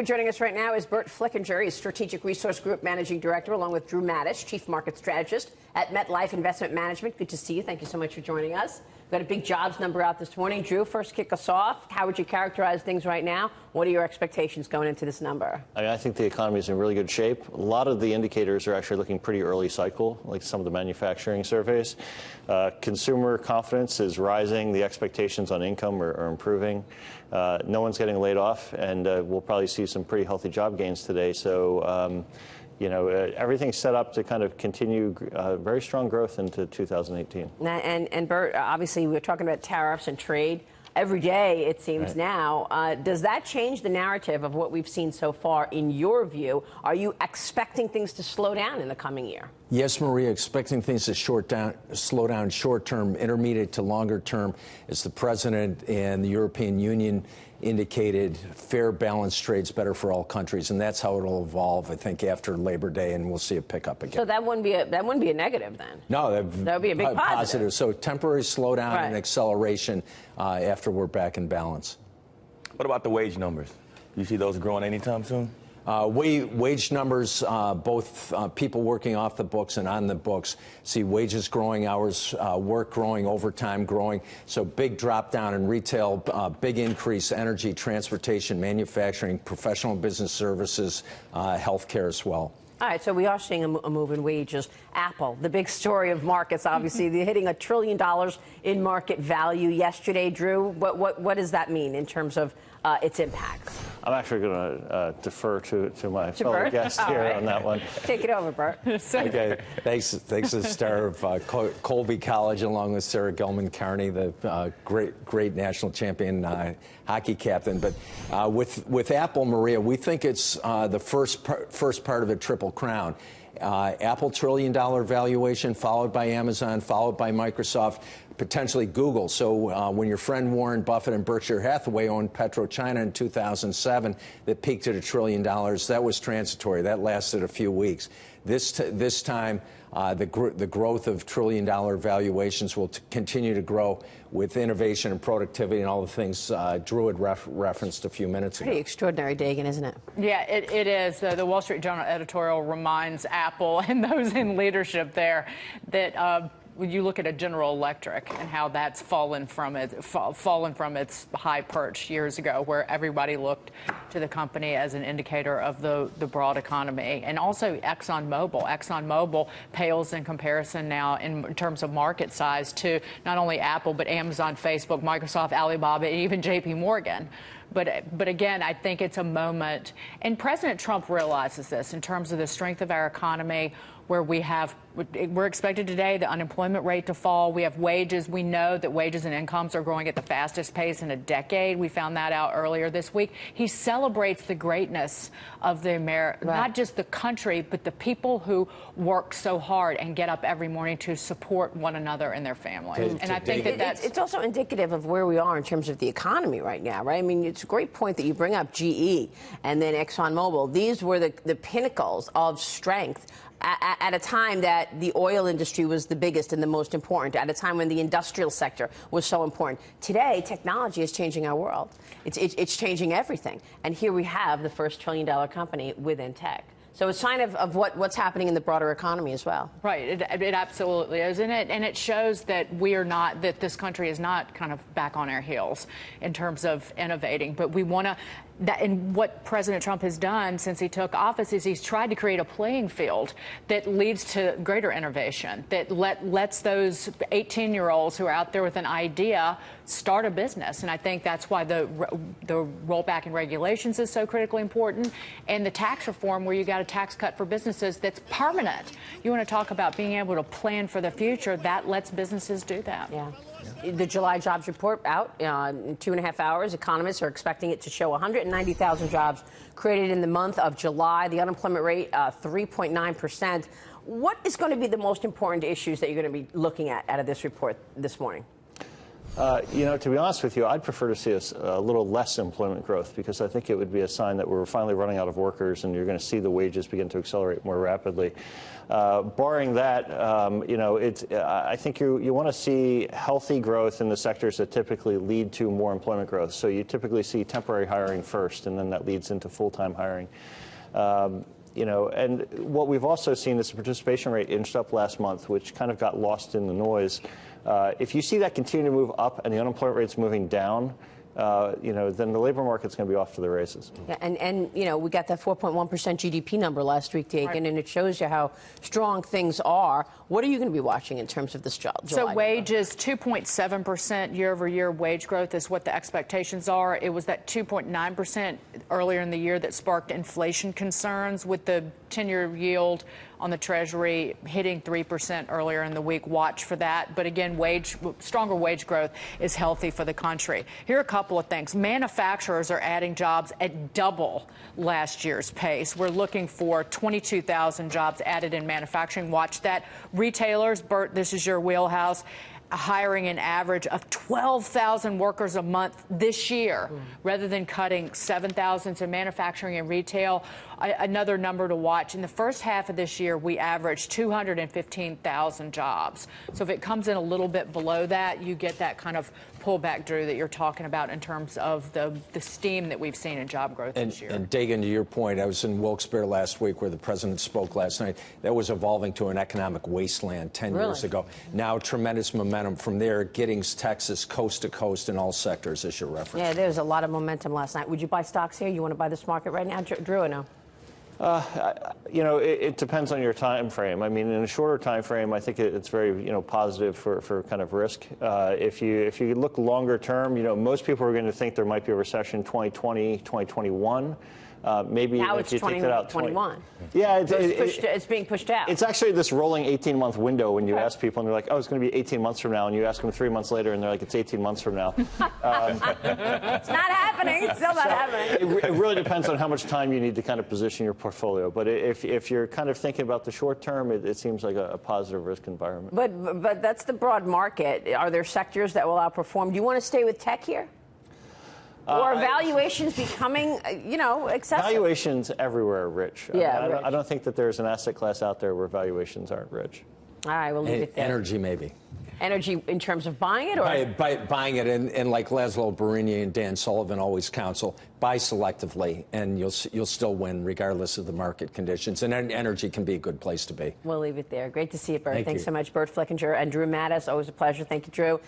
Joining us right now is Burt Flickinger. He's Strategic Resource Group Managing Director, along with Drew Matus, Chief Market Strategist at MetLife Investment Management. Good to see you. Thank you so much for joining us. We've got a big jobs number out this morning. Drew, first kick us off. How would you characterize things right now? What are your expectations going into this number? I think the economy is in really good shape. A lot of the indicators are actually looking pretty early cycle, like some of the manufacturing surveys. Consumer confidence is rising. The expectations on income are improving. No one's getting laid off, and we'll probably see some pretty healthy job gains today. So, everything's set up to kind of continue very strong growth into 2018. And Burt, obviously, we're talking about tariffs and trade every day, it seems right now. Does that change the narrative of what we've seen so far, in your view? Are you expecting things to slow down in the coming year? Yes, Maria, expecting things to slow down short term, intermediate to longer term, as the President and the European Union indicated. Fair, balanced trade's better for all countries, and that's how it'll evolve, I think, after Labor Day, and we'll see a pickup again. So that wouldn't be a negative then? No, that would be a big positive. So temporary slowdown and acceleration after we're back in balance. What about the wage numbers? You see those growing anytime soon? Wage numbers, both people working off the books and on the books, see wages growing, hours work growing, overtime growing. So big drop down in retail, big increase, energy, transportation, manufacturing, professional business services, healthcare as well. All right, so we are seeing a move in wages. Apple, the big story of markets, obviously, they're hitting $1 trillion in market value yesterday. Drew, what does that mean in terms of its impact? I'm actually going to defer to my fellow guest here on that one. Take it over, Burt. Okay, thanks to the star of Colby College, along with Sarah Gilman-Carney, the great national champion hockey captain. But with Apple, Maria, we think it's the first part of a triple crown. Apple $1 trillion valuation, followed by Amazon, followed by Microsoft, potentially Google. So when your friend Warren Buffett and Berkshire Hathaway owned PetroChina in 2007, that peaked at $1 trillion, that was transitory. That lasted a few weeks. This time, the growth of $1 trillion valuations will continue to grow with innovation and productivity and all the things Drew had referenced a few minutes ago. Pretty extraordinary, Dagan, isn't it? Yeah, it is. The Wall Street Journal editorial reminds Apple and those in leadership there that when you look at a General Electric and how that's fallen from its high perch years ago, where everybody looked to the company as an indicator of the broad economy, and also ExxonMobil. ExxonMobil pales in comparison now in terms of market size to not only Apple but Amazon, Facebook, Microsoft, Alibaba, and even J.P. Morgan. But again, I think it's a moment, and President Trump realizes this in terms of the strength of our economy, where we're expected today the unemployment rate to fall. We have wages. We know that wages and incomes are growing at the fastest pace in a decade. We found that out earlier this week. He celebrates the greatness of not just the country, but the people who work so hard and get up every morning to support one another and their families. And I think that's it's also indicative of where we are in terms of the economy right now, right? I mean, it's a great point that you bring up GE and then ExxonMobil. These were the pinnacles of strength at a time that the oil industry was the biggest and the most important, at a time when the industrial sector was so important. Today, technology is changing our world. It's changing everything. And here we have the first $1 trillion company within tech. So it's a sign of what's happening in the broader economy as well. Right. It absolutely is. And it shows that that this country is not kind of back on our heels in terms of innovating. But we want to. And what President Trump has done since he took office is he's tried to create a playing field that leads to greater innovation, that lets those 18-year-olds who are out there with an idea start a business. And I think that's why the rollback in regulations is so critically important, and the tax reform, where you got a tax cut for businesses that's permanent. You want to talk about being able to plan for the future, that lets businesses do that. Yeah. The July jobs report out in 2.5 hours. Economists are expecting it to show 190,000 jobs created in the month of July. The unemployment rate, 3.9%. What is going to be the most important issues that you're going to be looking at out of this report this morning? To be honest with you, I'd prefer to see a little less employment growth, because I think it would be a sign that we're finally running out of workers and you're going to see the wages begin to accelerate more rapidly. Barring that, I think you want to see healthy growth in the sectors that typically lead to more employment growth. So you typically see temporary hiring first, and then that leads into full-time hiring. And what we've also seen is the participation rate inched up last month, which kind of got lost in the noise. If you see that continue to move up and the unemployment rate's moving down, then the labor market's going to be off to the races. Yeah, and we got that 4.1% GDP number last week, Dagan, right, and it shows you how strong things are. What are you going to be watching in terms of this July So wages, 2.7% year-over-year wage growth is what the expectations are. It was that 2.9% earlier in the year that sparked inflation concerns, with the 10-year yield on the Treasury hitting 3% earlier in the week. Watch for that. But again, stronger wage growth is healthy for the country. Here are a couple of things. Manufacturers are adding jobs at double last year's pace. We're looking for 22,000 jobs added in manufacturing. Watch that. Retailers, Burt, this is your wheelhouse, hiring an average of 12,000 workers a month this year, rather than cutting 7,000 to manufacturing and retail. Another number to watch, in the first half of this year, we averaged 215,000 jobs. So if it comes in a little bit below that, you get that kind of pullback, Drew, that you're talking about in terms of the steam that we've seen in job growth this year. And Dagan, to your point, I was in Wilkes-Barre last week where the president spoke last night. That was evolving to an economic wasteland 10 years ago. Now tremendous momentum from there, Giddings, Texas, coast to coast in all sectors, as your reference. Yeah, there's a lot of momentum last night. Would you buy stocks here? You want to buy this market right now, Drew, or no? It depends on your time frame. I mean, in a shorter time frame, I think it's very, positive for kind of risk. If you look longer term, most people are going to think there might be a recession 2020, 2021. Maybe now if it's you take that out 2021. Yeah, it's being pushed out. It's actually this rolling 18-month window when you ask people, and they're like, "Oh, it's going to be 18 months from now," and you ask them 3 months later, and they're like, "It's 18 months from now." It's not happening. It's still not happening. It really depends on how much time you need to kind of position your portfolio. But if you're kind of thinking about the short term, it seems like a positive risk environment. But that's the broad market. Are there sectors that will outperform? Do you want to stay with tech here? Or are valuations becoming, excessive? Valuations everywhere are rich. Yeah, I don't think that there's an asset class out there where valuations aren't rich. All right, we'll leave it there. Energy, maybe. Energy in terms of buying it? Or buying it, and like Laszlo Barini and Dan Sullivan always counsel, buy selectively, and you'll still win regardless of the market conditions. And energy can be a good place to be. We'll leave it there. Great to see you, Burt. Thanks you so much, Burt Flickinger and Drew Matus. Always a pleasure. Thank you, Drew.